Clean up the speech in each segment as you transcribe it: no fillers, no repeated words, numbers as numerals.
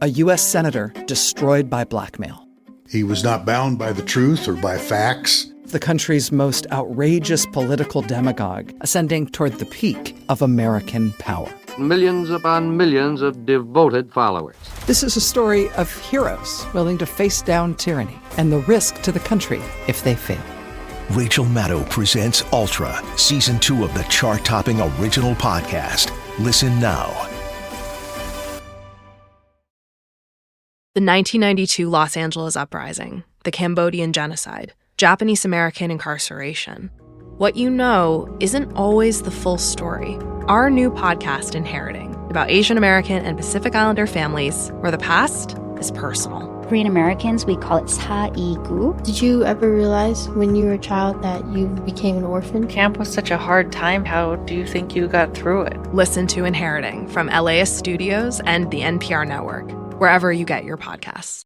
a U.S. senator destroyed by blackmail. He was not bound by the truth or by facts. The country's most outrageous political demagogue ascending toward the peak of American power. Millions upon millions of devoted followers. This is a story of heroes willing to face down tyranny and the risk to the country if they fail. Rachel Maddow presents Ultra, Season 2 of the chart-topping original podcast. Listen now. The 1992 Los Angeles Uprising, the Cambodian genocide, Japanese American incarceration. What you know isn't always the full story. Our new podcast, Inheriting, about Asian American and Pacific Islander families where the past is personal. Korean Americans, we call it 사이구. Did you ever realize when you were a child that you became an orphan? Camp was such a hard time. How do you think you got through it? Listen to Inheriting from LAist Studios and the NPR Network, wherever you get your podcasts.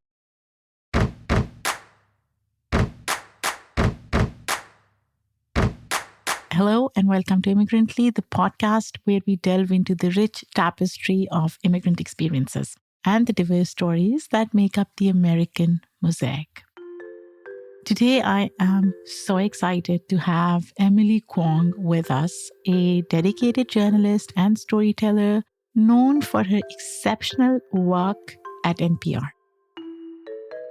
Hello and welcome to Immigrantly, the podcast where we delve into the rich tapestry of immigrant experiences and the diverse stories that make up the American mosaic. Today, I am so excited to have Emily Kwong with us, a dedicated journalist and storyteller known for her exceptional work at NPR.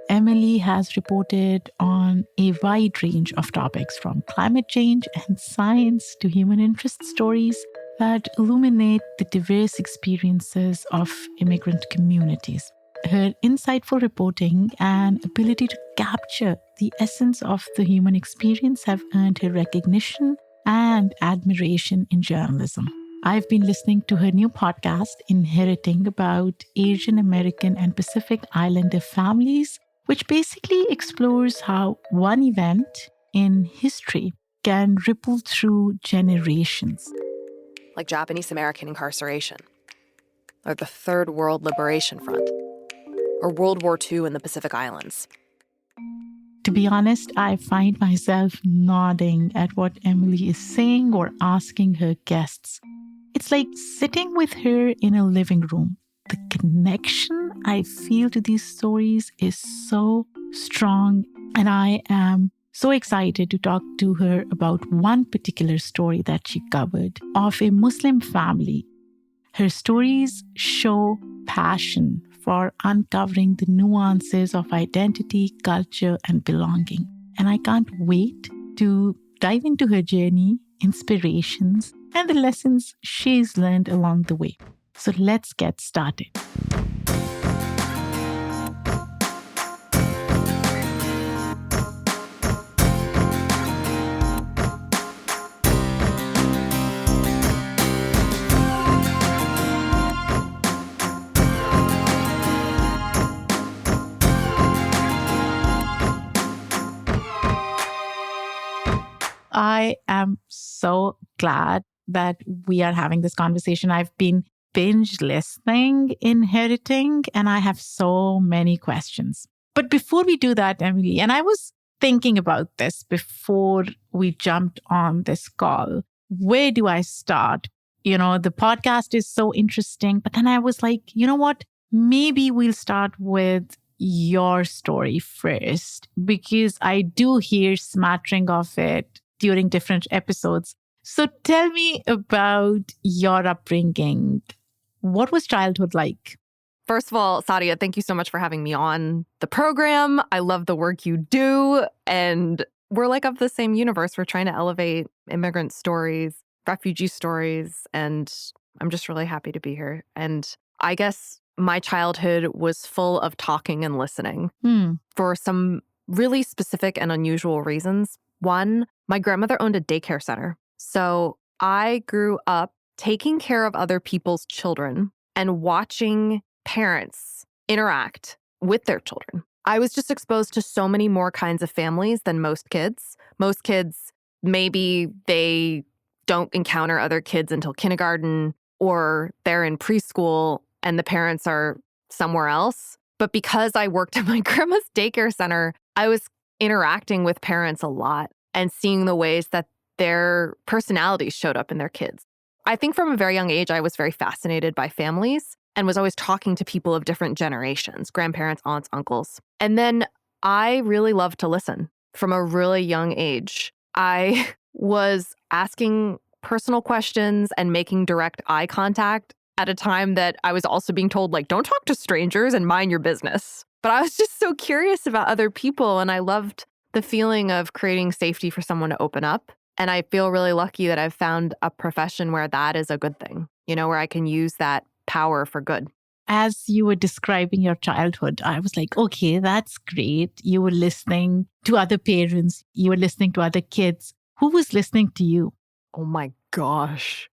Emily has reported on a wide range of topics from climate change and science to human interest stories that illuminate the diverse experiences of immigrant communities. Her insightful reporting and ability to capture the essence of the human experience have earned her recognition and admiration in journalism. I've been listening to her new podcast, Inheriting, about Asian American and Pacific Islander families, which basically explores how one event in history can ripple through generations. Like Japanese American incarceration, or the Third World Liberation Front, or World War II in the Pacific Islands. To be honest, I find myself nodding at what Emily is saying or asking her guests. It's like sitting with her in a living room. The connection I feel to these stories is so strong, and I am so excited to talk to her about one particular story that she covered of a Muslim family. Her stories show passion for uncovering the nuances of identity, culture, and belonging. And I can't wait to dive into her journey, inspirations, and the lessons she's learned along the way. So let's get started. I am so glad that we are having this conversation. I've been binge listening, Inheriting, and I have so many questions. But before we do that, Emily, and I was thinking about this before we jumped on this call, where do I start? You know, the podcast is so interesting, but then I was like, you know what? Maybe we'll start with your story first, because I do hear smattering of it during different episodes. So tell me about your upbringing. What was childhood like? First of all, Sadia, thank you so much for having me on the program. I love the work you do. And we're like of the same universe. We're trying to elevate immigrant stories, refugee stories. And I'm just really happy to be here. And I guess my childhood was full of talking and listening for some really specific and unusual reasons. One, my grandmother owned a daycare center. So I grew up taking care of other people's children and watching parents interact with their children. I was just exposed to so many more kinds of families than most kids. Most kids, maybe they don't encounter other kids until kindergarten, or they're in preschool and the parents are somewhere else. But because I worked at my grandma's daycare center, I was interacting with parents a lot and seeing the ways that their personalities showed up in their kids. I think from a very young age, I was very fascinated by families. and was always talking to people of different generations, grandparents, aunts, uncles. And then I really loved to listen from a really young age. I was asking personal questions and making direct eye contact at a time that I was also being told, like, don't talk to strangers and mind your business. But I was just so curious about other people, and I loved the feeling of creating safety for someone to open up. And I feel really lucky that I've found a profession where that is a good thing, where I can use that power for good. As you were describing your childhood, I was like, okay, that's great. You were listening to other parents. You were listening to other kids. Who was listening to you? Oh my gosh.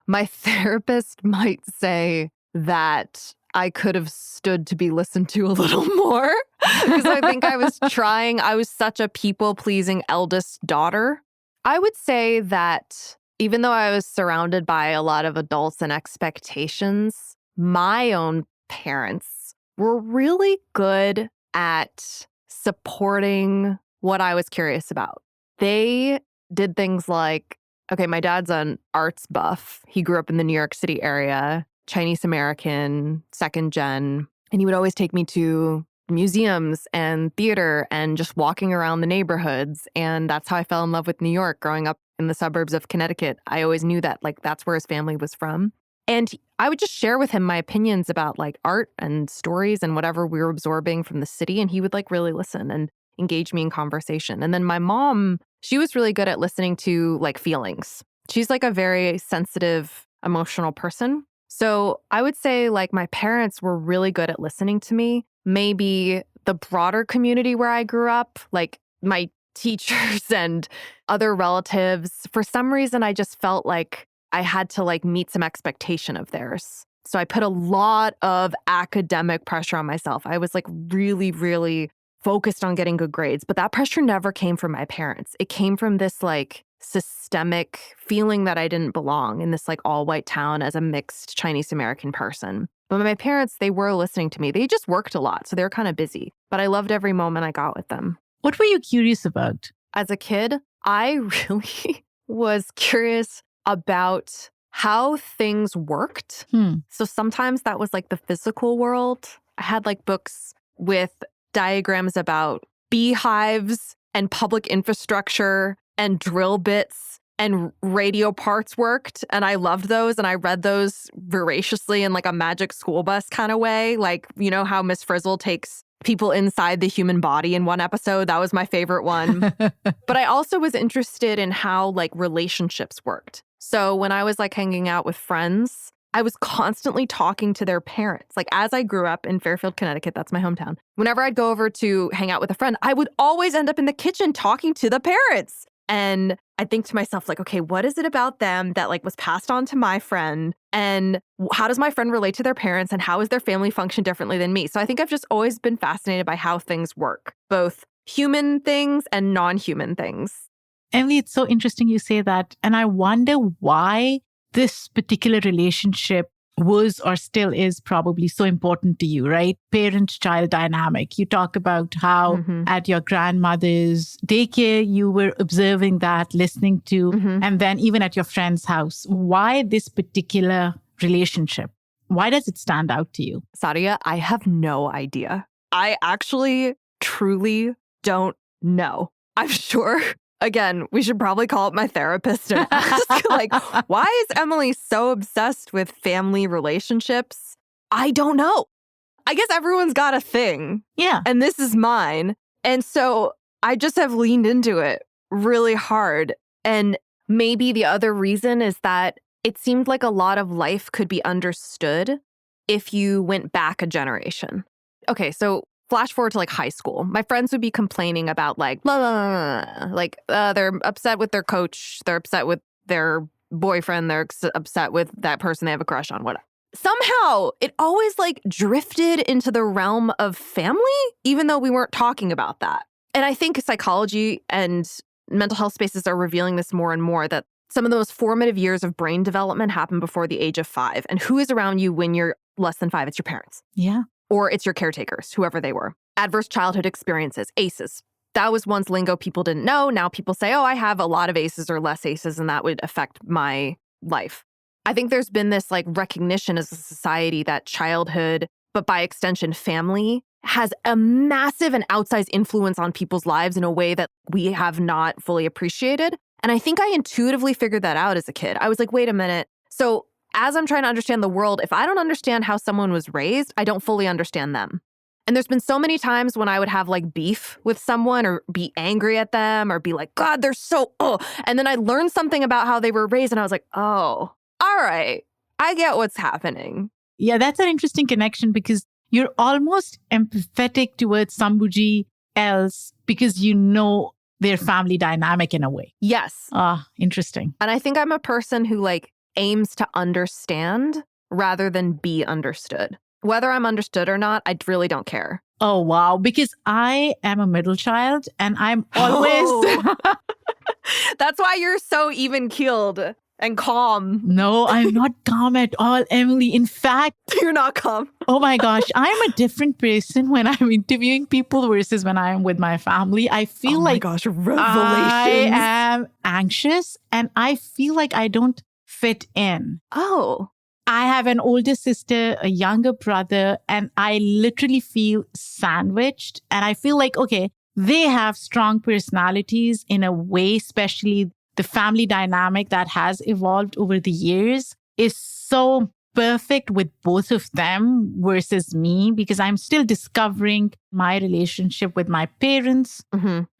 My therapist might say that I could have stood to be listened to a little more because I think I was trying. I was such a people-pleasing eldest daughter. I would say that even though I was surrounded by a lot of adults and expectations, my own parents were really good at supporting what I was curious about. They did things like, okay, my dad's an arts buff. He grew up in the New York City area, Chinese American, second gen, and he would always take me to museums and theater and just walking around the neighborhoods. And that's how I fell in love with New York growing up in the suburbs of Connecticut. I always knew that that's where his family was from. And I would just share with him my opinions about art and stories and whatever we were absorbing from the city. And he would really listen and engage me in conversation. And then my mom, she was really good at listening to feelings. She's a very sensitive, emotional person. So I would say my parents were really good at listening to me. Maybe the broader community where I grew up, my teachers and other relatives, for some reason, I just felt like I had to meet some expectation of theirs. So I put a lot of academic pressure on myself. I was really, really focused on getting good grades, but that pressure never came from my parents. It came from this systemic feeling that I didn't belong in this all white town as a mixed Chinese American person. But my parents, they were listening to me. They just worked a lot, so they were kind of busy. But I loved every moment I got with them. What were you curious about? As a kid, I really was curious about how things worked. So sometimes that was the physical world. I had books with diagrams about beehives and public infrastructure and drill bits and radio parts worked. And I loved those. And I read those voraciously in a magic school bus kind of way. How Miss Frizzle takes people inside the human body in one episode. That was my favorite one. But I also was interested in how relationships worked. So when I was hanging out with friends, I was constantly talking to their parents. As I grew up in Fairfield, Connecticut, that's my hometown. Whenever I'd go over to hang out with a friend, I would always end up in the kitchen talking to the parents. And I think to myself, okay, what is it about them that was passed on to my friend? And how does my friend relate to their parents? And how is their family function differently than me? So I think I've just always been fascinated by how things work, both human things and non-human things. Emily, it's so interesting you say that. And I wonder why this particular relationship was or still is probably so important to you, right? Parent-child dynamic. You talk about how at your grandmother's daycare, you were observing that, listening to, and then even at your friend's house. Why this particular relationship? Why does it stand out to you? Sadia, I have no idea. I actually truly don't know. I'm sure. Again, we should probably call up my therapist and ask, why is Emily so obsessed with family relationships? I don't know. I guess everyone's got a thing. Yeah. And this is mine. And so I just have leaned into it really hard. And maybe the other reason is that it seemed like a lot of life could be understood if you went back a generation. Okay, so flash forward to high school. My friends would be complaining about blah, blah, blah. They're upset with their coach. They're upset with their boyfriend. They're upset with that person they have a crush on, whatever. Somehow it always drifted into the realm of family, even though we weren't talking about that. And I think psychology and mental health spaces are revealing this more and more, that some of the most formative years of brain development happen before the age of 5. And who is around you when you're less than 5? It's your parents. Yeah. Or it's your caretakers, whoever they were. Adverse childhood experiences, ACEs. That was once lingo people didn't know. Now people say, oh, I have a lot of ACEs or less ACEs, and that would affect my life. I think there's been this like recognition as a society that childhood, but by extension, family, has a massive and outsized influence on people's lives in a way that we have not fully appreciated. And I think I intuitively figured that out as a kid. I was like, wait a minute. So as I'm trying to understand the world, if I don't understand how someone was raised, I don't fully understand them. And there's been so many times when I would have like beef with someone or be angry at them or be like, God, they're so, oh. And then I learned something about how they were raised and I was like, oh, all right, I get what's happening. Yeah, that's an interesting connection because you're almost empathetic towards somebody else because you know their family dynamic in a way. Yes. Interesting. And I think I'm a person who like aims to understand rather than be understood. Whether I'm understood or not, I really don't care. Oh, wow. Because I am a middle child and I'm always... That's why you're so even-keeled and calm. No, I'm not calm at all, Emily. In fact... You're not calm. Oh my gosh. I'm a different person when I'm interviewing people versus when I'm with my family. I feel like revelations. I am anxious and I feel like I don't fit in. Oh. I have an older sister, a younger brother, and I literally feel sandwiched. And I feel like, okay, they have strong personalities in a way, especially the family dynamic that has evolved over the years is so perfect with both of them versus me because I'm still discovering my relationship with my parents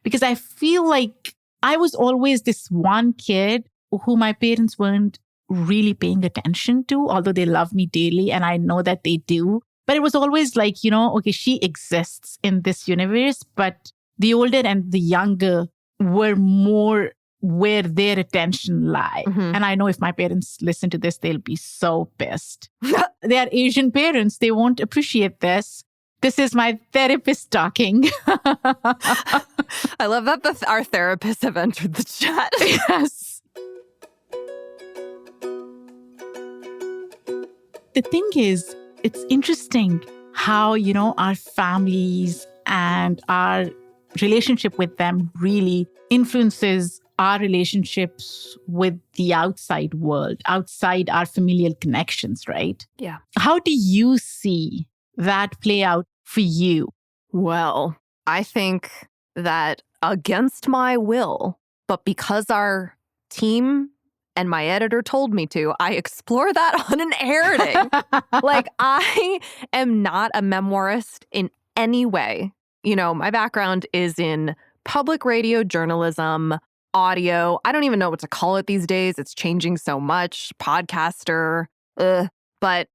because I feel like I was always this one kid who my parents weren't really paying attention to, although they love me dearly and I know that they do. But it was always like, okay, she exists in this universe, but the older and the younger were more where their attention lie. And I know if my parents listen to this, they'll be so pissed. They are Asian parents. They won't appreciate this. This is my therapist talking. I love that our therapists have entered the chat. Yes. The thing is, it's interesting how, our families and our relationship with them really influences our relationships with the outside world, outside our familial connections, right? Yeah. How do you see that play out for you? Well, I think that against my will, but because our team and my editor told me to, I explore that on an airing. Like, I am not a memoirist in any way. My background is in public radio journalism, audio. I don't even know what to call it these days. It's changing so much. Podcaster. But,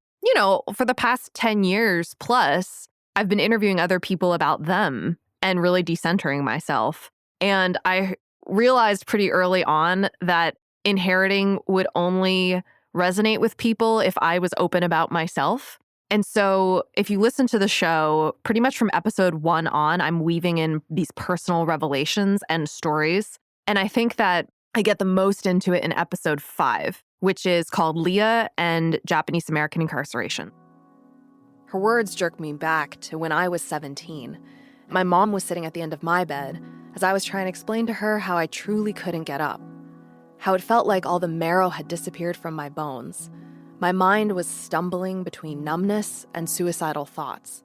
for the past 10 years plus, I've been interviewing other people about them and really decentering myself. And I realized pretty early on that inheriting would only resonate with people if I was open about myself. And so if you listen to the show, pretty much from episode 1 on, I'm weaving in these personal revelations and stories. And I think that I get the most into it in episode 5, which is called Leah and Japanese American Incarceration. Her words jerked me back to when I was 17. My mom was sitting at the end of my bed as I was trying to explain to her how I truly couldn't get up. How it felt like all the marrow had disappeared from my bones. My mind was stumbling between numbness and suicidal thoughts.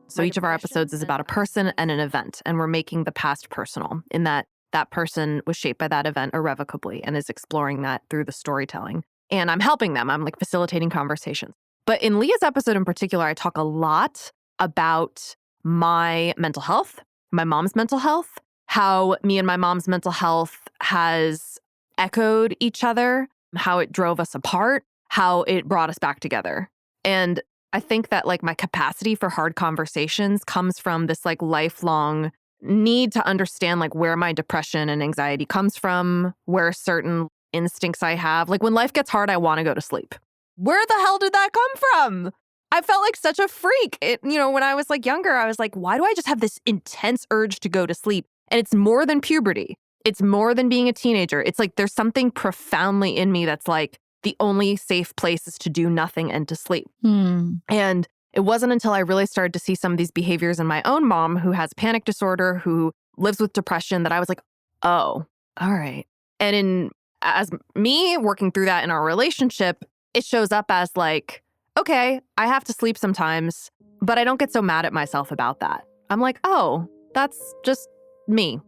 So each of our episodes is about a person and an event, and we're making the past personal in that person was shaped by that event irrevocably and is exploring that through the storytelling. And I'm helping them. I'm like facilitating conversations. But in Leah's episode in particular, I talk a lot about my mental health, my mom's mental health, how me and my mom's mental health has echoed each other, how it drove us apart, how it brought us back together. And I think that like my capacity for hard conversations comes from this like lifelong need to understand like where my depression and anxiety comes from, where certain instincts I have. Like when life gets hard, I want to go to sleep. Where the hell did that come from? I felt like such a freak. When I was like younger, I was like, why do I just have this intense urge to go to sleep? And it's more than puberty. It's more than being a teenager. It's like there's something profoundly in me that's like the only safe place is to do nothing and to sleep. And it wasn't until I really started to see some of these behaviors in my own mom who has panic disorder, who lives with depression, that I was like, oh, all right. And in as me working through that in our relationship, it shows up as like, okay, I have to sleep sometimes, but I don't get so mad at myself about that. I'm like, oh, that's just me.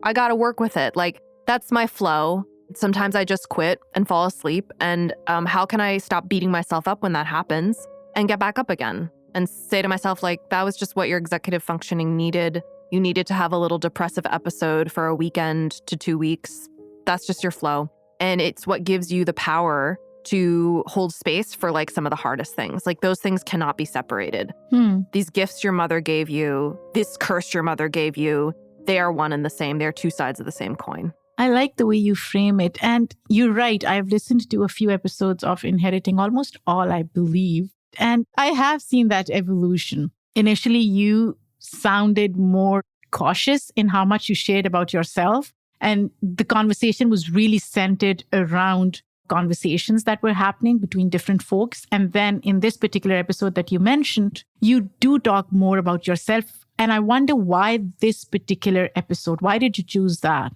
I got to work with it. Like, that's my flow. Sometimes I just quit and fall asleep. And how can I stop beating myself up when that happens and get back up again and say to myself, like, that was just what your executive functioning needed. You needed to have a little depressive episode for a weekend to 2 weeks. That's just your flow. And it's what gives you the power to hold space for like some of the hardest things. Like those things cannot be separated. These gifts your mother gave you, this curse your mother gave you, they are one and the same. They're two sides of the same coin. I like the way you frame it. And you're right. I've listened to a few episodes of Inheriting, almost all, I believe. And I have seen that evolution. Initially, you sounded more cautious in how much you shared about yourself. And the conversation was really centered around conversations that were happening between different folks. And then in this particular episode that you mentioned, you do talk more about yourself. And I wonder why this particular episode, why did you choose that?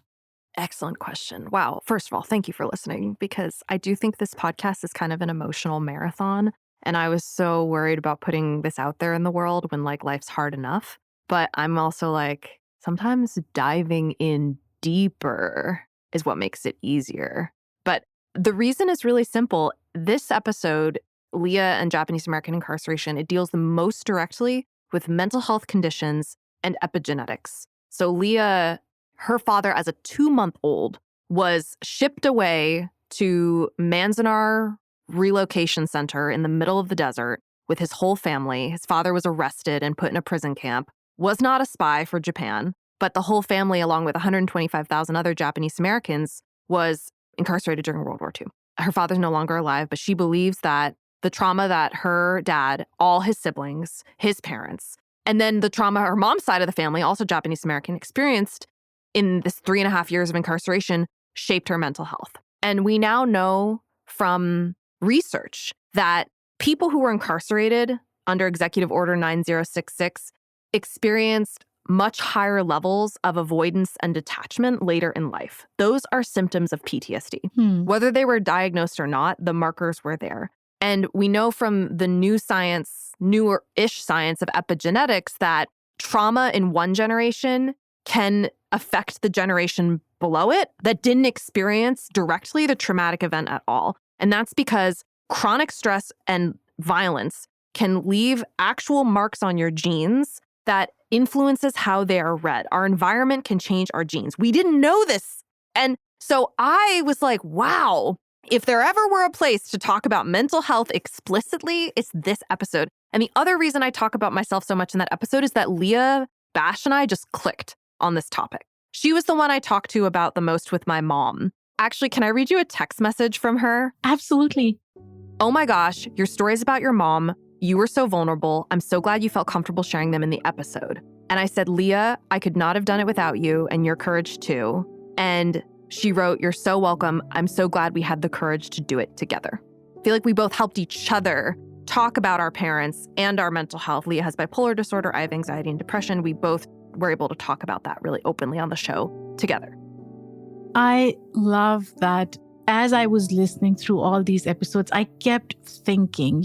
Excellent question. Wow. First of all, thank you for listening, because I do think this podcast is kind of an emotional marathon. And I was so worried about putting this out there in the world when like life's hard enough. But I'm also like, sometimes diving in deeper is what makes it easier. But the reason is really simple. This episode, Leah and Japanese American incarceration, it deals the most directly with mental health conditions and epigenetics. So Leah, her father as a 2-month-old was shipped away to Manzanar Relocation Center in the middle of the desert with his whole family. His father was arrested and put in a prison camp, was not a spy for Japan, but the whole family, along with 125,000 other Japanese Americans, was incarcerated during World War II. Her father's no longer alive, but she believes that the trauma that her dad, all his siblings, his parents, and then the trauma her mom's side of the family, also Japanese American, experienced in this 3.5 years of incarceration shaped her mental health. And we now know from research that people who were incarcerated under Executive Order 9066 experienced much higher levels of avoidance and detachment later in life. Those are symptoms of PTSD. Whether they were diagnosed or not, the markers were there. And we know from the newer-ish science of epigenetics that trauma in one generation can affect the generation below it that didn't experience directly the traumatic event at all. And that's because chronic stress and violence can leave actual marks on your genes that influences how they are read. Our environment can change our genes. We didn't know this. And so I was like, wow, if there ever were a place to talk about mental health explicitly, it's this episode. And the other reason I talk about myself so much in that episode is that Leah Bash and I just clicked on this topic. She was the one I talked to about the most with my mom. Actually, can I read you a text message from her? Absolutely. Oh my gosh, your stories about your mom. You were so vulnerable. I'm so glad you felt comfortable sharing them in the episode. And I said, Leah, I could not have done it without you and your courage too. And she wrote, you're so welcome. I'm so glad we had the courage to do it together. I feel like we both helped each other talk about our parents and our mental health. Leah has bipolar disorder. I have anxiety and depression. We both were able to talk about that really openly on the show together. I love that. As I was listening through all these episodes, I kept thinking,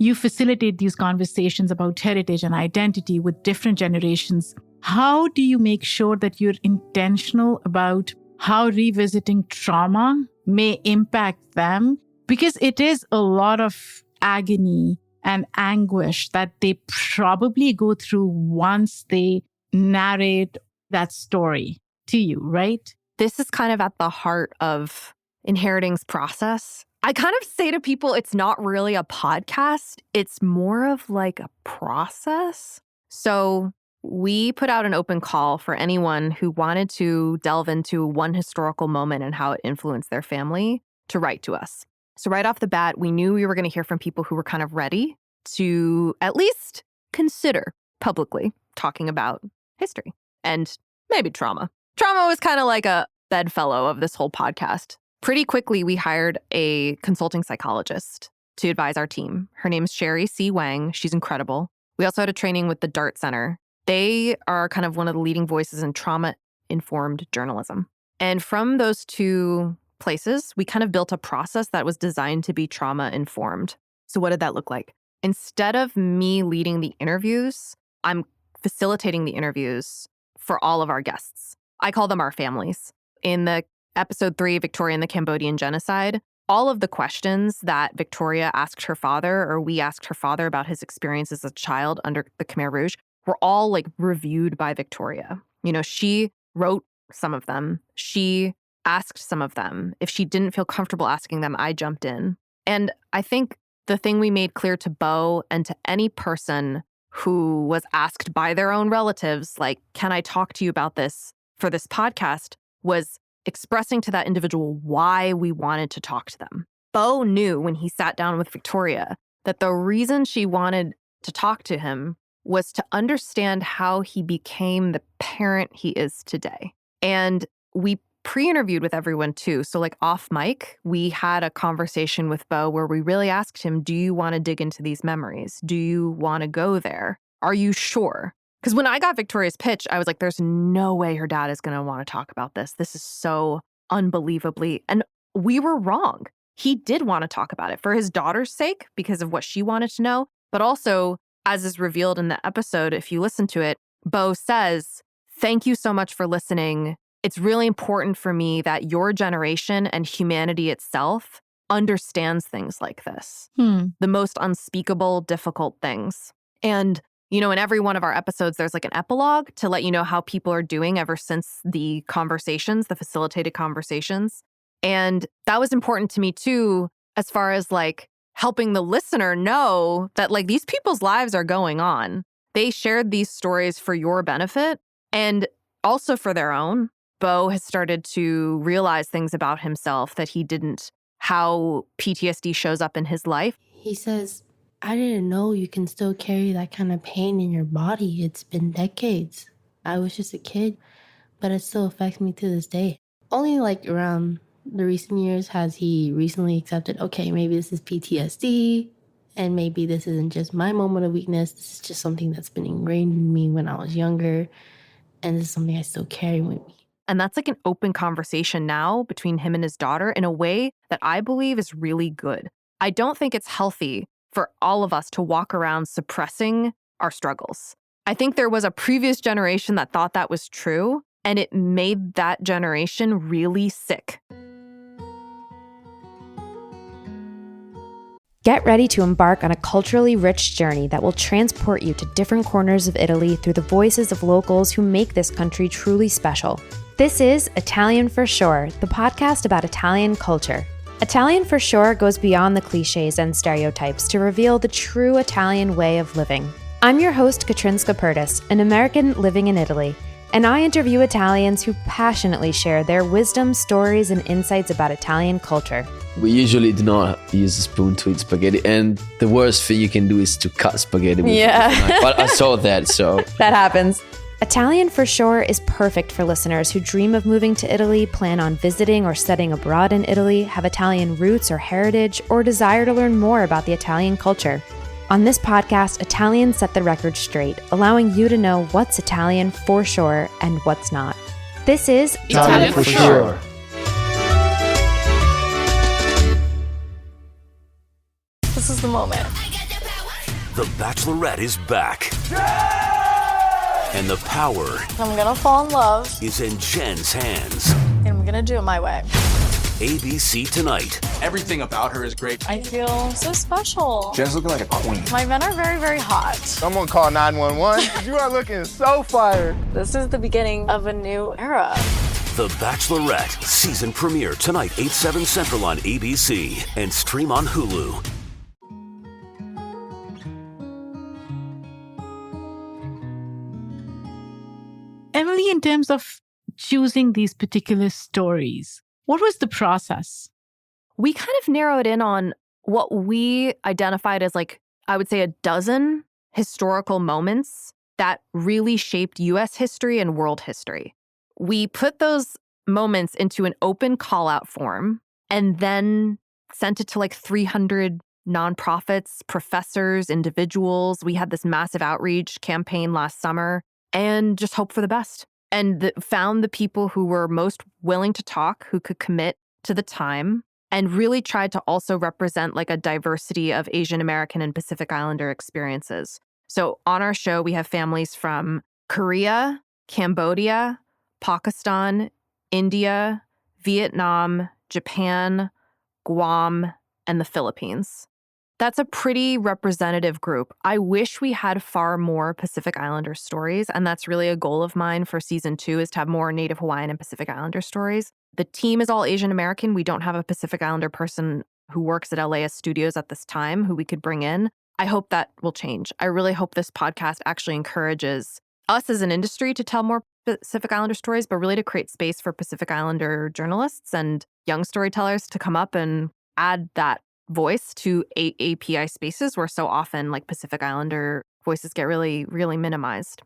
you facilitate these conversations about heritage and identity with different generations. How do you make sure that you're intentional about how revisiting trauma may impact them? Because it is a lot of agony and anguish that they probably go through once they narrate that story to you, right? This is kind of at the heart of Inheriting's process. I kind of say to people, it's not really a podcast. It's more of like a process. So we put out an open call for anyone who wanted to delve into one historical moment and how it influenced their family to write to us. So right off the bat, we knew we were going to hear from people who were kind of ready to at least consider publicly talking about history and maybe trauma. Trauma was kind of like a bedfellow of this whole podcast. Pretty quickly, we hired a consulting psychologist to advise our team. Her name's Sherry C. Wang. She's incredible. We also had a training with the DART Center. They are kind of one of the leading voices in trauma-informed journalism. And from those two places, we kind of built a process that was designed to be trauma informed. So what did that look like? Instead of me leading the interviews, I'm facilitating the interviews for all of our guests. I call them our families. In the episode 3, Victoria and the Cambodian Genocide, all of the questions that Victoria asked her father, or we asked her father about his experience as a child under the Khmer Rouge, were all like reviewed by Victoria. You know, she wrote some of them. She asked some of them. If she didn't feel comfortable asking them, I jumped in. And I think the thing we made clear to Bo and to any person who was asked by their own relatives, like, can I talk to you about this for this podcast, was expressing to that individual why we wanted to talk to them. Bo knew when he sat down with Victoria that the reason she wanted to talk to him was to understand how he became the parent he is today. And we pre-interviewed with everyone too. So like off mic, we had a conversation with Bo where we really asked him, do you want to dig into these memories? Do you want to go there? Are you sure? Because when I got Victoria's pitch, I was like, there's no way her dad is going to want to talk about this. This is so unbelievably. And we were wrong. He did want to talk about it for his daughter's sake because of what she wanted to know. But also, as is revealed in the episode, if you listen to it, Bo says, thank you so much for listening. It's really important for me that your generation and humanity itself understands things like this. The most unspeakable, difficult things. And you know, in every one of our episodes, there's like an epilogue to let you know how people are doing ever since the conversations, the facilitated conversations. And that was important to me too, as far as like helping the listener know that like these people's lives are going on. They shared these stories for your benefit and also for their own. Bo has started to realize things about himself that he didn't, how PTSD shows up in his life. He says, I didn't know you can still carry that kind of pain in your body. It's been decades. I was just a kid, but it still affects me to this day. Only like around the recent years has he recently accepted, okay, maybe this is PTSD, and maybe this isn't just my moment of weakness. This is just something that's been ingrained in me when I was younger, and this is something I still carry with me. And that's like an open conversation now between him and his daughter in a way that I believe is really good. I don't think it's healthy for all of us to walk around suppressing our struggles. I think there was a previous generation that thought that was true, and it made that generation really sick. Get ready to embark on a culturally rich journey that will transport you to different corners of Italy through the voices of locals who make this country truly special. This is Italian for Sure, the podcast about Italian culture. Italian for Sure goes beyond the cliches and stereotypes to reveal the true Italian way of living. I'm your host, Katrinska Purtis, an American living in Italy, and I interview Italians who passionately share their wisdom, stories, and insights about Italian culture. We usually do not use a spoon to eat spaghetti, and the worst thing you can do is to cut spaghetti with a knife. But I saw that, so... That happens. Italian for Sure is perfect for listeners who dream of moving to Italy, plan on visiting or studying abroad in Italy, have Italian roots or heritage, or desire to learn more about the Italian culture. On this podcast, Italians set the record straight, allowing you to know what's Italian for sure and what's not. This is Italian for Sure. This is the moment. The Bachelorette is back. And the power I'm gonna fall in love. is in Jen's hands. And I'm gonna do it my way. ABC tonight. Everything about her is great. I feel so special. Jen's looking like a queen. My men are very, very hot. Someone call 911. You are looking so fire. This is the beginning of a new era. The Bachelorette season premiere tonight, 8/7 Central on ABC and stream on Hulu. Emily, in terms of choosing these particular stories, what was the process? We kind of narrowed in on what we identified as like, I would say 12 historical moments that really shaped US history and world history. We put those moments into an open call-out form and then sent it to like 300 nonprofits, professors, individuals. We had this massive outreach campaign last summer and just hope for the best. And found the people who were most willing to talk, who could commit to the time and really tried to also represent like a diversity of Asian American and Pacific Islander experiences. So on our show, we have families from Korea, Cambodia, Pakistan, India, Vietnam, Japan, Guam, and the Philippines. That's a pretty representative group. I wish we had far more Pacific Islander stories, and that's really a goal of mine for season 2 is to have more Native Hawaiian and Pacific Islander stories. The team is all Asian American. We don't have a Pacific Islander person who works at LAS Studios at this time who we could bring in. I hope that will change. I really hope this podcast actually encourages us as an industry to tell more Pacific Islander stories, but really to create space for Pacific Islander journalists and young storytellers to come up and add that voice to API spaces where so often like Pacific Islander voices get really, really minimized.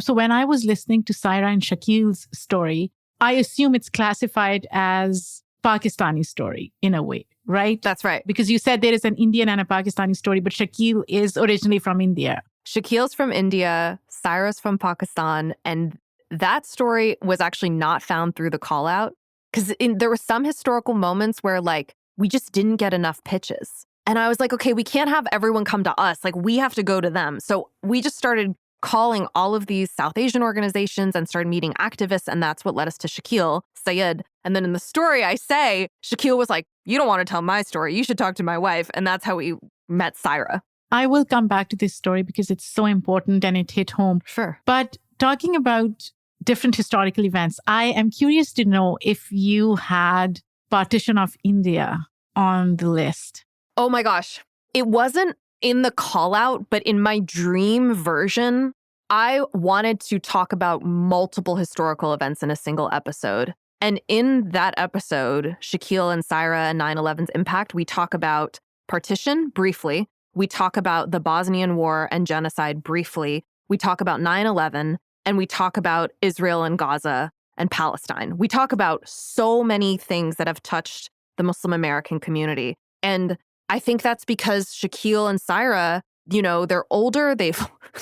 So when I was listening to Saira and Shakil's story, I assume it's classified as Pakistani story in a way, right? That's right. Because you said there is an Indian and a Pakistani story, but Shakil is originally from India. Shakil's from India, Saira's from Pakistan, and that story was actually not found through the call out because there were some historical moments where like we just didn't get enough pitches. And I was like, okay, we can't have everyone come to us. Like we have to go to them. So we just started calling all of these South Asian organizations and started meeting activists. And that's what led us to Shakil, Syed. And then in the story, I say, Shakil was like, you don't want to tell my story. You should talk to my wife. And that's how we met Saira. I will come back to this story because it's so important and it hit home. Sure. But talking about different historical events, I am curious to know if you had partition of India on the list. Oh my gosh. It wasn't in the call out, but in my dream version, I wanted to talk about multiple historical events in a single episode. And in that episode, Shakil and Saira and 9/11's impact, we talk about partition briefly. We talk about the Bosnian War and genocide briefly. We talk about 9/11, and we talk about Israel and Gaza and Palestine. We talk about so many things that have touched the Muslim American community. And I think that's because Shakil and Saira, you know, they're older. They're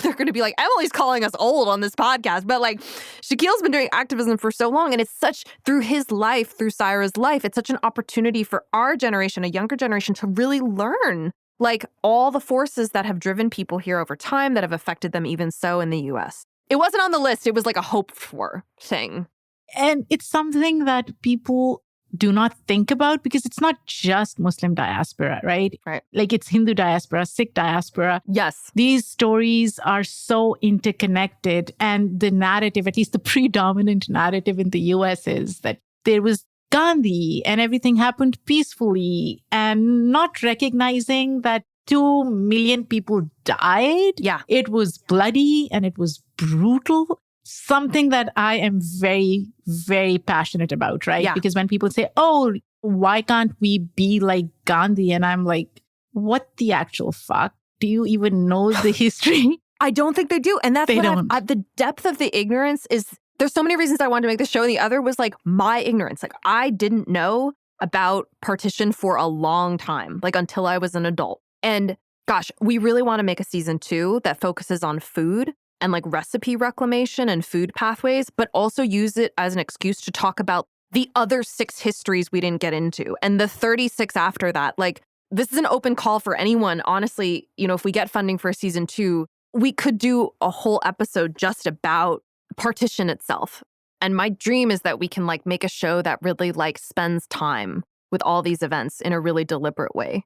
going to be like, Emily's calling us old on this podcast. But like, Shakil's been doing activism for so long. And it's such, through his life, through Saira's life, it's such an opportunity for our generation, a younger generation, to really learn like all the forces that have driven people here over time that have affected them even so in the US. It wasn't on the list. It was like a hoped for thing. And it's something that people do not think about because it's not just Muslim diaspora, right? Right. Like it's Hindu diaspora, Sikh diaspora. Yes. These stories are so interconnected. And the narrative, at least the predominant narrative in the US is that there was Gandhi and everything happened peacefully and not recognizing that 2 million people died. Yeah. It was bloody and it was brutal. Something that I am very, very passionate about, right? Yeah. Because when people say, oh, why can't we be like Gandhi? And I'm like, what the actual fuck? Do you even know the history? I don't think they do. And that's they what don't. The depth of the ignorance is, there's so many reasons I wanted to make this show. And the other was like my ignorance. Like I didn't know about partition for a long time, like until I was an adult. And gosh, we really want to make a season 2 that focuses on food and like recipe reclamation and food pathways, but also use it as an excuse to talk about the other 6 histories we didn't get into and the 36 after that. Like this is an open call for anyone. Honestly, you know, if we get funding for season 2, we could do a whole episode just about partition itself. And my dream is that we can like make a show that really like spends time with all these events in a really deliberate way.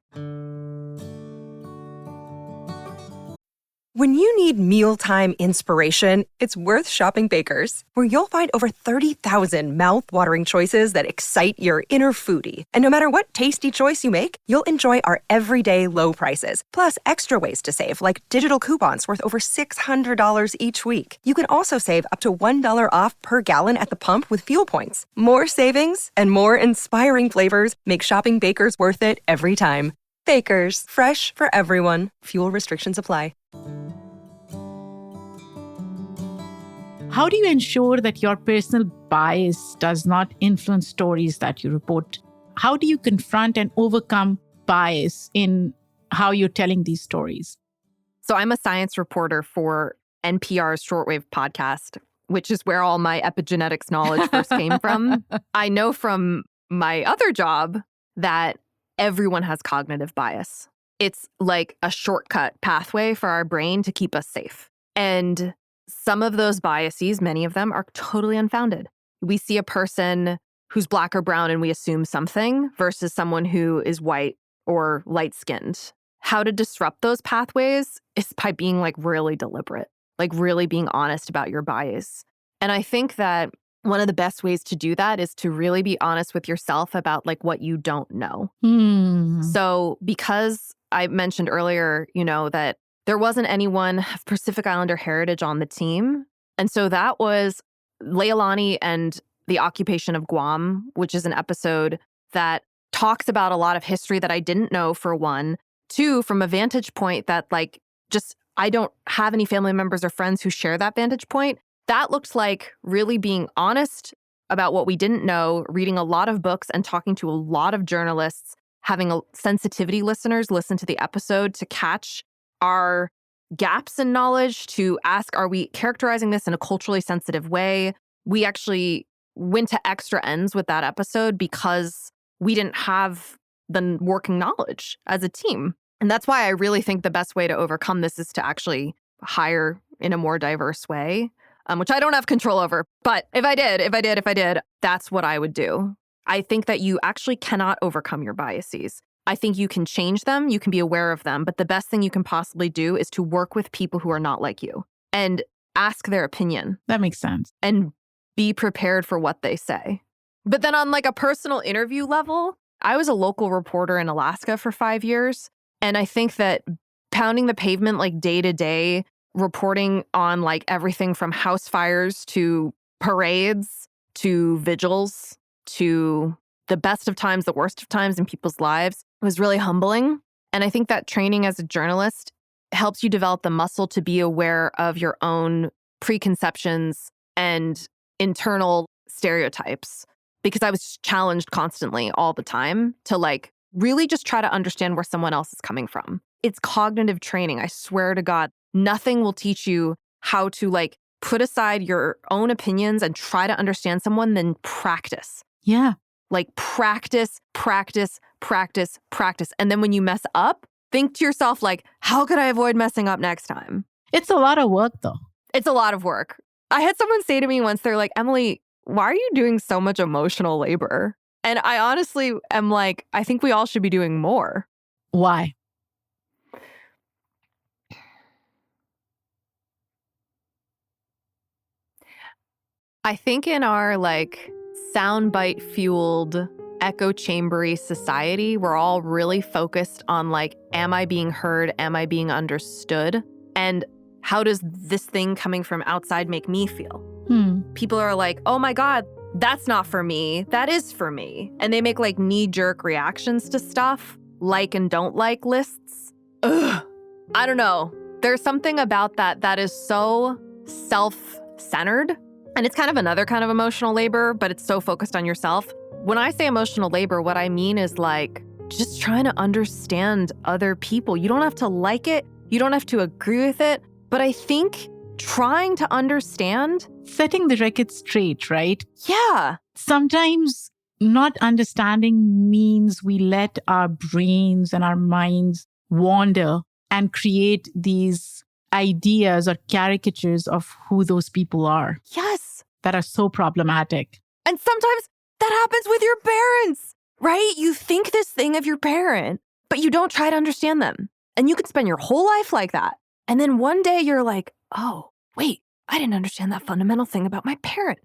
When you need mealtime inspiration, it's worth shopping Baker's, where you'll find over 30,000 mouth-watering choices that excite your inner foodie. And no matter what tasty choice you make, you'll enjoy our everyday low prices, plus extra ways to save, like digital coupons worth over $600 each week. You can also save up to $1 off per gallon at the pump with fuel points. More savings and more inspiring flavors make shopping Baker's worth it every time. Baker's, fresh for everyone. Fuel restrictions apply. How do you ensure that your personal bias does not influence stories that you report? How do you confront and overcome bias in how you're telling these stories? So I'm a science reporter for NPR's shortwave podcast, which is where all my epigenetics knowledge first came from. I know from my other job that everyone has cognitive bias. It's like a shortcut pathway for our brain to keep us safe. And some of those biases, many of them, are totally unfounded. We see a person who's black or brown and we assume something versus someone who is white or light-skinned. How to disrupt those pathways is by being like really deliberate, like really being honest about your bias. And I think that one of the best ways to do that is to really be honest with yourself about like what you don't know. So because I mentioned earlier, that there wasn't anyone of Pacific Islander heritage on the team. And so that was Leilani and the Occupation of Guam, which is an episode that talks about a lot of history that I didn't know, for one. Two, from a vantage point that I don't have any family members or friends who share that vantage point. That looked like really being honest about what we didn't know, reading a lot of books and talking to a lot of journalists, having sensitivity listeners listen to the episode to catch our gaps in knowledge, to ask, are we characterizing this in a culturally sensitive way? We actually went to extra ends with that episode because we didn't have the working knowledge as a team. And that's why I really think the best way to overcome this is to actually hire in a more diverse way, which I don't have control over. But if I did, that's what I would do. I think that you actually cannot overcome your biases. I think you can change them, you can be aware of them, but the best thing you can possibly do is to work with people who are not like you and ask their opinion. That makes sense. And be prepared for what they say. But then on like a personal interview level, I was a local reporter in Alaska for 5 years. And I think that pounding the pavement like day to day, reporting on like everything from house fires to parades to vigils to the best of times, the worst of times in people's lives was really humbling. And I think that training as a journalist helps you develop the muscle to be aware of your own preconceptions and internal stereotypes, because I was challenged constantly all the time to like really just try to understand where someone else is coming from. It's cognitive training. I swear to God, nothing will teach you how to like put aside your own opinions and try to understand someone than practice. Yeah. Like practice. And then when you mess up, think to yourself like, how could I avoid messing up next time? It's a lot of work though. It's a lot of work. I had someone say to me once, they're like, Emily, why are you doing so much emotional labor? And I honestly am like, I think we all should be doing more. Why? I think in our like soundbite fueled echo chambery society, we're all really focused on like, am I being heard? Am I being understood? And how does this thing coming from outside make me feel? People are like, oh my God, that's not for me. That is for me. And they make like knee-jerk reactions to stuff, like and don't like lists. Ugh. I don't know. There's something about that is so self-centered. And it's kind of another kind of emotional labor, but it's so focused on yourself. When I say emotional labor, what I mean is like just trying to understand other people. You don't have to like it. You don't have to agree with it. But I think trying to understand. Setting the record straight, right? Yeah. Sometimes not understanding means we let our brains and our minds wander and create these ideas or caricatures of who those people are. Yes. That are so problematic. And sometimes that happens with your parents, right? You think this thing of your parent, but you don't try to understand them. And you could spend your whole life like that. And then one day you're like, oh, wait, I didn't understand that fundamental thing about my parent.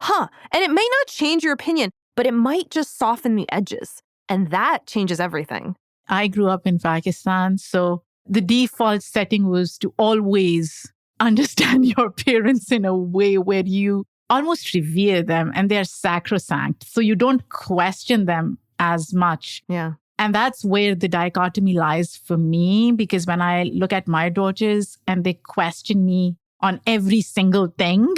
And it may not change your opinion, but it might just soften the edges. And that changes everything. I grew up in Pakistan, so the default setting was to always understand your parents in a way where you almost revere them and they're sacrosanct. So you don't question them as much. Yeah. And that's where the dichotomy lies for me, because when I look at my daughters and they question me on every single thing,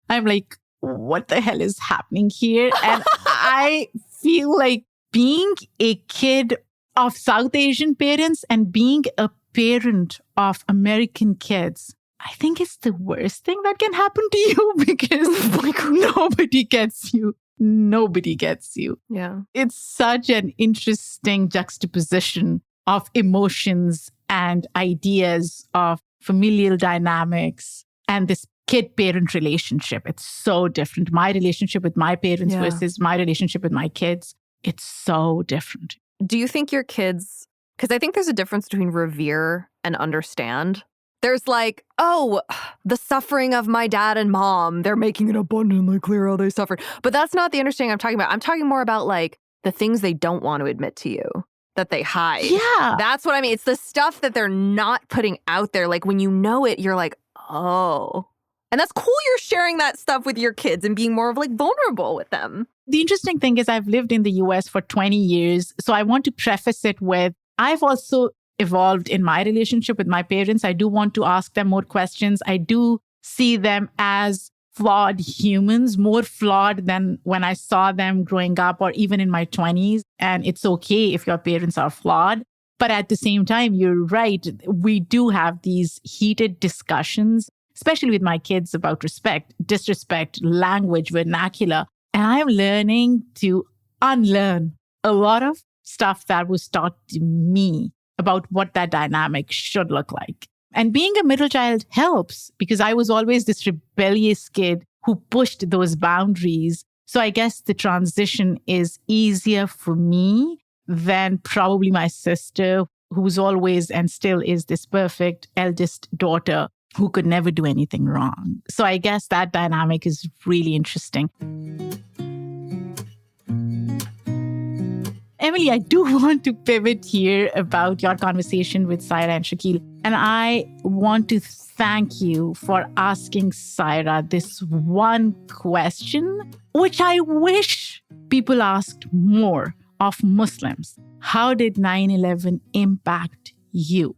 I'm like, what the hell is happening here? And I feel like being a kid of South Asian parents and being a parent of American kids, I think it's the worst thing that can happen to you because like nobody gets you. nobody gets you. Yeah. It's such an interesting juxtaposition of emotions and ideas of familial dynamics and this kid-parent relationship. It's so different. My relationship with my parents versus my relationship with my kids, it's so different. Do you think your kids, because I think there's a difference between revere and understand. There's like, oh, the suffering of my dad and mom, they're making it abundantly clear how they suffered. But that's not the understanding I'm talking about. I'm talking more about like the things they don't want to admit to you, that they hide. Yeah. That's what I mean. It's the stuff that they're not putting out there. Like when you know it, you're like, oh. And that's cool you're sharing that stuff with your kids and being more of like vulnerable with them. The interesting thing is I've lived in the US for 20 years. So I want to preface it with, I've also evolved in my relationship with my parents. I do want to ask them more questions. I do see them as flawed humans, more flawed than when I saw them growing up or even in my 20s. And it's okay if your parents are flawed. But at the same time, you're right. We do have these heated discussions, especially with my kids, about respect, disrespect, language, vernacular. And I'm learning to unlearn a lot of stuff that was taught to me about what that dynamic should look like. And being a middle child helps because I was always this rebellious kid who pushed those boundaries. So I guess the transition is easier for me than probably my sister, who's always and still is this perfect eldest daughter who could never do anything wrong. So I guess that dynamic is really interesting. Emily, I do want to pivot here about your conversation with Saira and Shakil. And I want to thank you for asking Saira this one question, which I wish people asked more of Muslims. How did 9/11 impact you?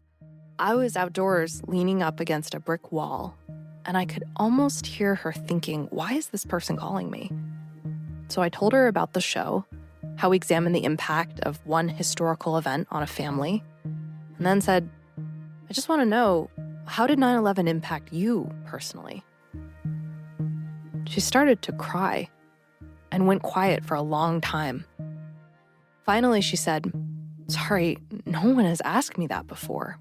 I was outdoors leaning up against a brick wall, and I could almost hear her thinking, why is this person calling me? So I told her about the show, how we examine the impact of one historical event on a family, and then said, I just want to know, how did 9/11 impact you personally? She started to cry and went quiet for a long time. Finally, she said, sorry, no one has asked me that before.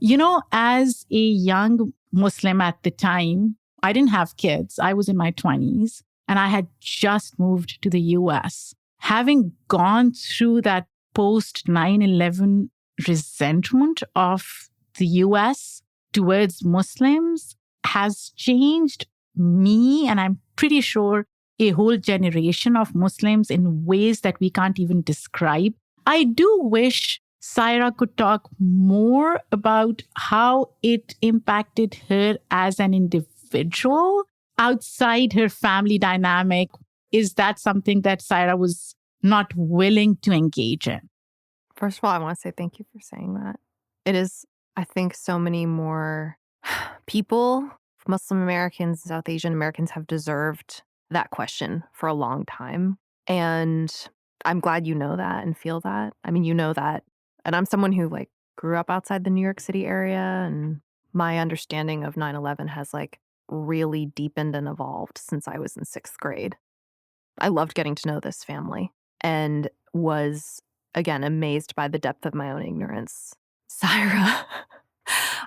You know, as a young Muslim at the time, I didn't have kids. I was in my 20s and I had just moved to the US. Having gone through that post 9/11 resentment of the US towards Muslims has changed me, and I'm pretty sure a whole generation of Muslims in ways that we can't even describe. I do wish Saira could talk more about how it impacted her as an individual outside her family dynamic. Is that something that Saira was not willing to engage in? First of all, I want to say thank you for saying that. It is, I think, so many more people, Muslim Americans, South Asian Americans, have deserved that question for a long time. And I'm glad you know that and feel that. I mean, you know that. And I'm someone who like grew up outside the New York City area, and my understanding of 9/11 has like really deepened and evolved since I was in 6th grade. I loved getting to know this family and was, again, amazed by the depth of my own ignorance. Saira,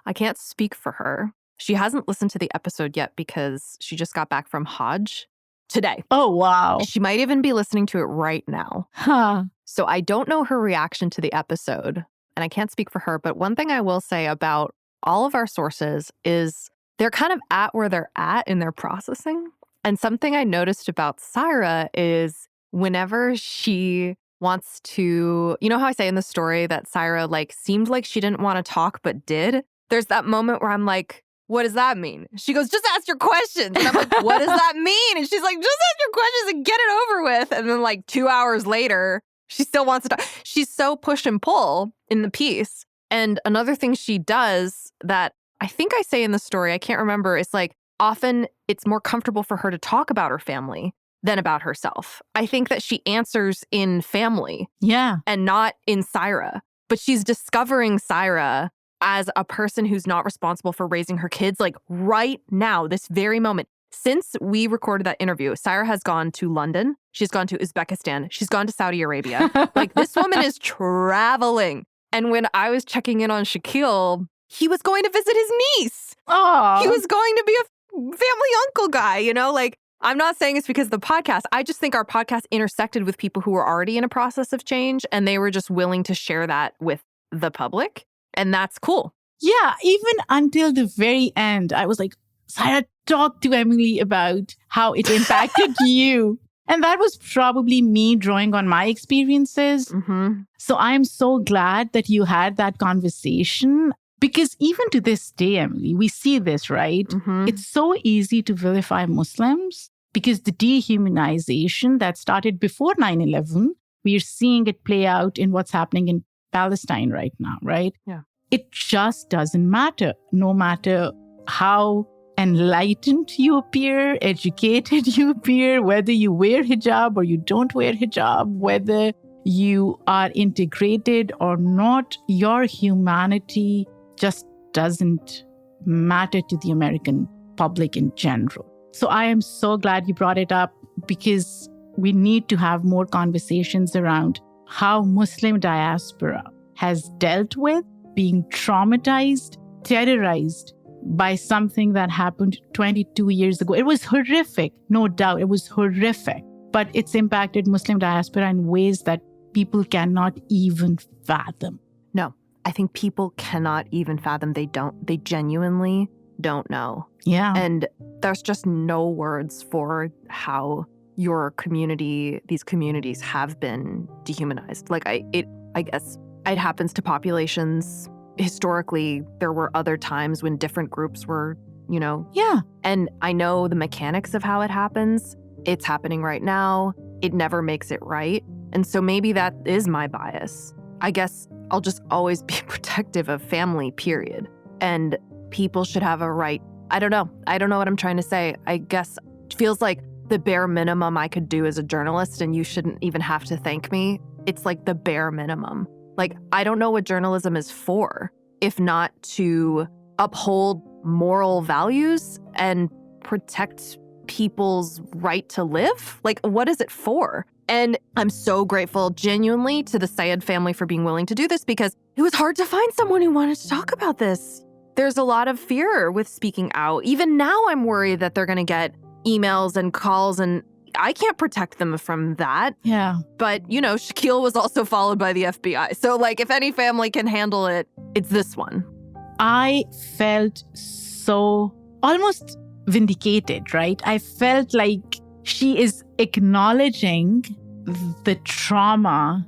I can't speak for her. She hasn't listened to the episode yet because she just got back from Hajj today. Oh, wow. She might even be listening to it right now. Huh. So I don't know her reaction to the episode, and I can't speak for her. But one thing I will say about all of our sources is they're kind of at where they're at in their processing. And something I noticed about Saira is whenever she wants to, you know how I say in the story that Saira like seemed like she didn't want to talk but did? There's that moment where I'm like, what does that mean? She goes, just ask your questions. And I'm like, what does that mean? And she's like, just ask your questions and get it over with. And then like 2 hours later, she still wants to talk. She's so push and pull in the piece. And another thing she does that I think I say in the story, I can't remember, is like often it's more comfortable for her to talk about her family than about herself. I think that she answers in family. Yeah. And not in Saira. But she's discovering Saira as a person who's not responsible for raising her kids, like right now, this very moment. Since we recorded that interview, Saira has gone to London. She's gone to Uzbekistan. She's gone to Saudi Arabia. Like, this woman is traveling. And when I was checking in on Shaquille, he was going to visit his niece. Oh, He was going to be a family uncle guy, you know? Like, I'm not saying it's because of the podcast. I just think our podcast intersected with people who were already in a process of change, and they were just willing to share that with the public. And that's cool. Yeah, even until the very end, I was like, Saira, talk to Emily about how it impacted you. And that was probably me drawing on my experiences. Mm-hmm. So I'm so glad that you had that conversation, because even to this day, Emily, we see this, right? Mm-hmm. It's so easy to vilify Muslims because the dehumanization that started before 9/11, we're seeing it play out in what's happening in Palestine right now, right? Yeah. It just doesn't matter, no matter how enlightened you appear, educated you appear, whether you wear hijab or you don't wear hijab, whether you are integrated or not, your humanity just doesn't matter to the American public in general. So I am so glad you brought it up, because we need to have more conversations around how Muslim diaspora has dealt with being traumatized, terrorized by something that happened 22 years ago. It was horrific, no doubt. It was horrific. But it's impacted Muslim diaspora in ways that people cannot even fathom. No, I think people cannot even fathom. They genuinely don't know. Yeah. And there's just no words for how your community, these communities have been dehumanized. Like, I guess it happens to populations. Historically, there were other times when different groups were, you know. Yeah. And I know the mechanics of how it happens. It's happening right now. It never makes it right. And so maybe that is my bias. I guess I'll just always be protective of family, period. And people should have a right. I don't know what I'm trying to say. I guess it feels like the bare minimum I could do as a journalist, and you shouldn't even have to thank me. It's like the bare minimum. Like, I don't know what journalism is for, if not to uphold moral values and protect people's right to live. Like, what is it for? And I'm so grateful, genuinely, to the Syed family for being willing to do this, because it was hard to find someone who wanted to talk about this. There's a lot of fear with speaking out. Even now, I'm worried that they're going to get emails and calls, and I can't protect them from that. Yeah. But, you know, Shaquille was also followed by the FBI. So, like, if any family can handle it, it's this one. I felt so almost vindicated, right? I felt like she is acknowledging the trauma,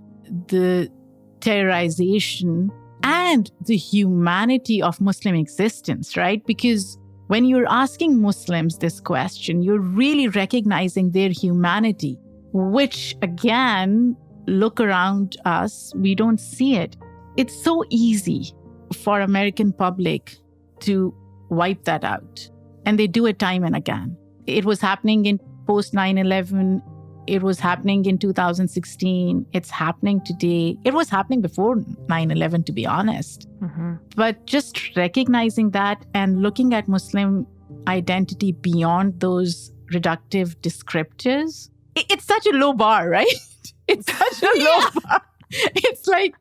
the terrorization, and the humanity of Muslim existence, right? Because when you're asking Muslims this question, you're really recognizing their humanity, which, again, look around us, we don't see it. It's so easy for American public to wipe that out. And they do it time and again. It was happening in post 9/11. It was happening in 2016. It's happening today. It was happening before 9/11, to be honest. Mm-hmm. But just recognizing that and looking at Muslim identity beyond those reductive descriptors, it's such a low bar, right? It's such a low bar. It's like,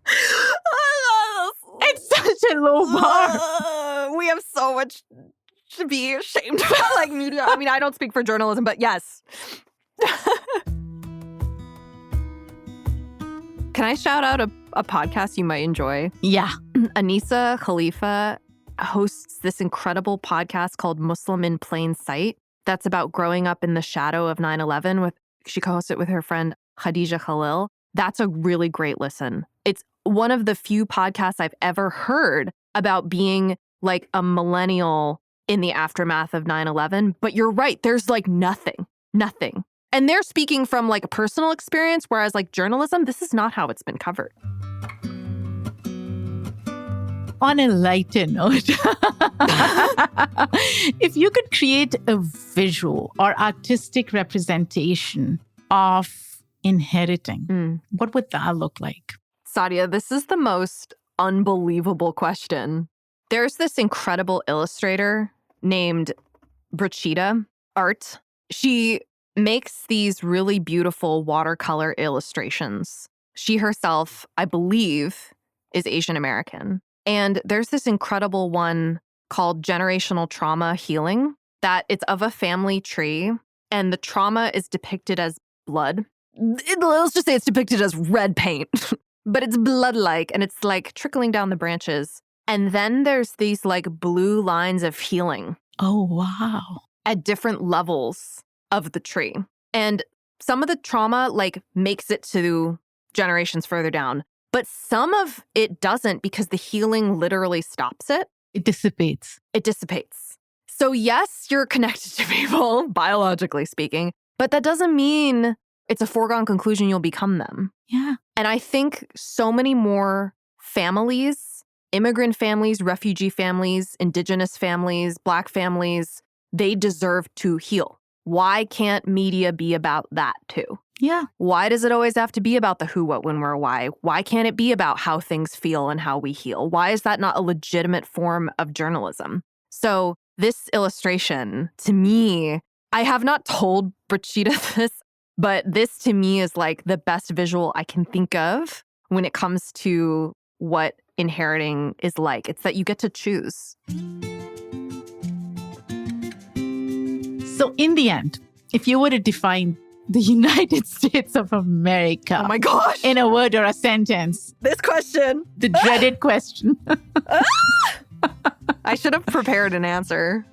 it's such a low bar. We have so much to be ashamed about, like media. I mean, I don't speak for journalism, but yes. Can I shout out a podcast you might enjoy? Yeah. Anisa Khalifa hosts this incredible podcast called Muslim in Plain Sight that's about growing up in the shadow of 9/11. She co-hosts it with her friend Khadija Khalil. That's a really great listen. It's one of the few podcasts I've ever heard about being like a millennial in the aftermath of 9/11. But you're right, there's like nothing. And they're speaking from like a personal experience, whereas like journalism, this is not how it's been covered. On a lighter note, if you could create a visual or artistic representation of inheriting, what would that look like? Sadia, this is the most unbelievable question. There's this incredible illustrator named Brachita. art. She makes these really beautiful watercolor illustrations. She herself, I believe, is Asian American. And there's this incredible one called Generational Trauma Healing that it's of a family tree, and the trauma is depicted as blood. Let's just say it's depicted as red paint, but it's blood-like, and it's like trickling down the branches. And then there's these like blue lines of healing. Oh, wow. At different levels of the tree. And some of the trauma like makes it to generations further down, but some of it doesn't because the healing literally stops it. It dissipates. It dissipates. So yes, you're connected to people, biologically speaking, but that doesn't mean it's a foregone conclusion you'll become them. Yeah. And I think so many more families, immigrant families, refugee families, indigenous families, Black families, they deserve to heal. Why can't media be about that too? Yeah. Why does it always have to be about the who, what, when, where, why? Why can't it be about how things feel and how we heal? Why is that not a legitimate form of journalism? So this illustration, to me, I have not told Brachita this, but this to me is like the best visual I can think of when it comes to what inheriting is like. It's that you get to choose. So in the end, if you were to define the United States of America, oh my gosh, in a word or a sentence, this question, the dreaded question. I should have prepared an answer.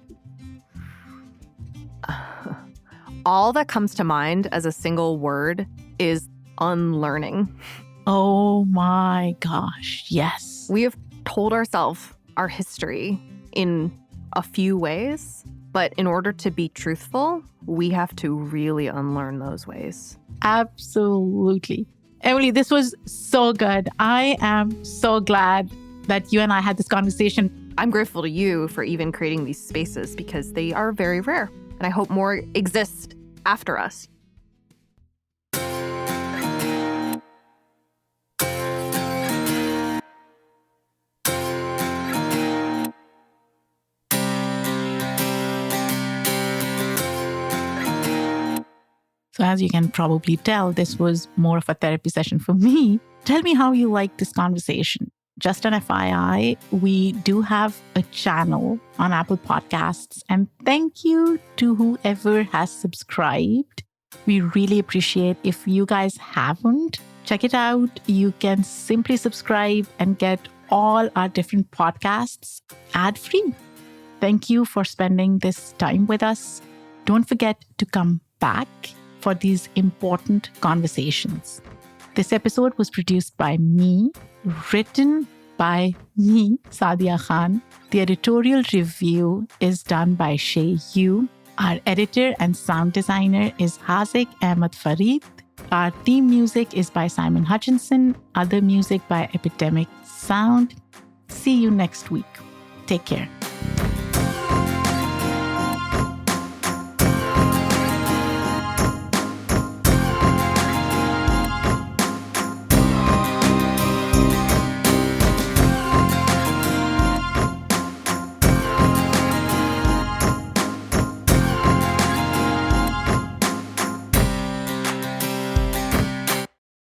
All that comes to mind as a single word is unlearning. Oh my gosh, yes. We have told ourselves our history in a few ways, but in order to be truthful, we have to really unlearn those ways. Absolutely. Emily, this was so good. I am so glad that you and I had this conversation. I'm grateful to you for even creating these spaces because they are very rare, and I hope more exist after us. So as you can probably tell, this was more of a therapy session for me. Tell me how you like this conversation. Just an FYI, we do have a channel on Apple Podcasts, and thank you to whoever has subscribed. We really appreciate. If you guys haven't, check it out. You can simply subscribe and get all our different podcasts ad-free. Thank you for spending this time with us. Don't forget to come back for these important conversations. This episode was produced by me, written by me, Sadia Khan. The editorial review is done by Shay Yu. Our editor and sound designer is Hazik Ahmed Farid. Our theme music is by Simon Hutchinson. Other music by Epidemic Sound. See you next week. Take care.